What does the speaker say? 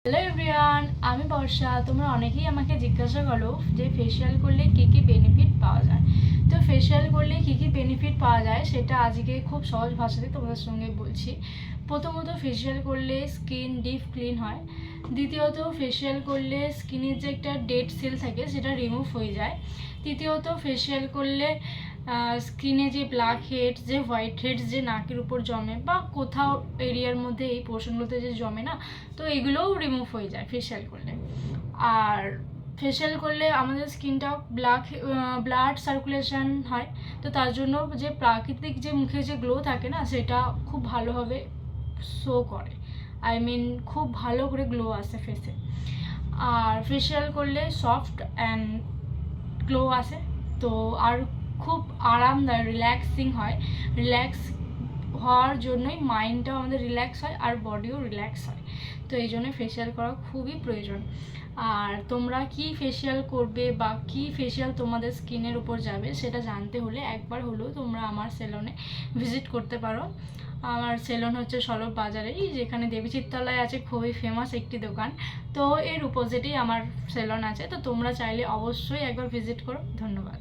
Hello everyone, আমি বর্ষা। তোমরা অনেকেই আমাকে জিজ্ঞাসা করো যে ফেসিয়াল করলে কী কী বেনিফিট পাওয়া যায়। তো ফেসিয়াল করলে কী কী বেনিফিট পাওয়া যায় সেটা আজকে খুব সহজ ভাষাতে তোমাদের সঙ্গে বলছি। প্রথমত, ফেসিয়াল করলে স্কিন ডিপ ক্লিন হয়। দ্বিতীয়ত, ফেসিয়াল করলে স্কিনের যে একটা ডেড সেল থাকে সেটা রিমুভ হয়ে যায়। তৃতীয়ত, ফেসিয়াল করলে স্কিনে যে ব্ল্যাক হেডস, যে হোয়াইট হেডস যে নাকের উপর জমে বা কোথাও এরিয়ার মধ্যে এই পোর্শনগুলোতে যে জমে না, তো এগুলোও রিমুভ হয়ে যায় ফেসিয়াল করলে। আর ফেসিয়াল করলে আমাদের স্কিনটা ব্লাড সার্কুলেশন হয়, তো তার জন্য যে প্রাকৃতিক যে মুখে যে গ্লো থাকে না, সেটা খুব ভালোভাবে শো করে। খুব ভালো করে গ্লো আসে ফেসে। আর ফেসিয়াল করলে সফট অ্যান্ড গ্লো আসে, তো আর খুব আরামদায়ক, রিল্যাক্সিং হয়। রিল্যাক্স হওয়ার জন্যই মাইন্ডটাও আমাদের রিল্যাক্স হয় আর বডিও রিল্যাক্স হয়। তো এই জন্য ফেসিয়াল করা খুবই প্রয়োজন। আর তোমরা কি ফেসিয়াল করবে বা কি ফেসিয়াল তোমাদের স্কিনের উপর যাবে সেটা জানতে হলে একবার হলেও তোমরা আমার সেলনে ভিজিট করতে পারো। আমার সেলন হচ্ছে সলভ বাজারেই, যেখানে দেবীচিত্তলায় আছে, খুবই ফেমাস একটি দোকান। তো এর অপোজিটেই আমার সেলন আছে, তো তোমরা চাইলে অবশ্যই একবার ভিজিট করো। ধন্যবাদ।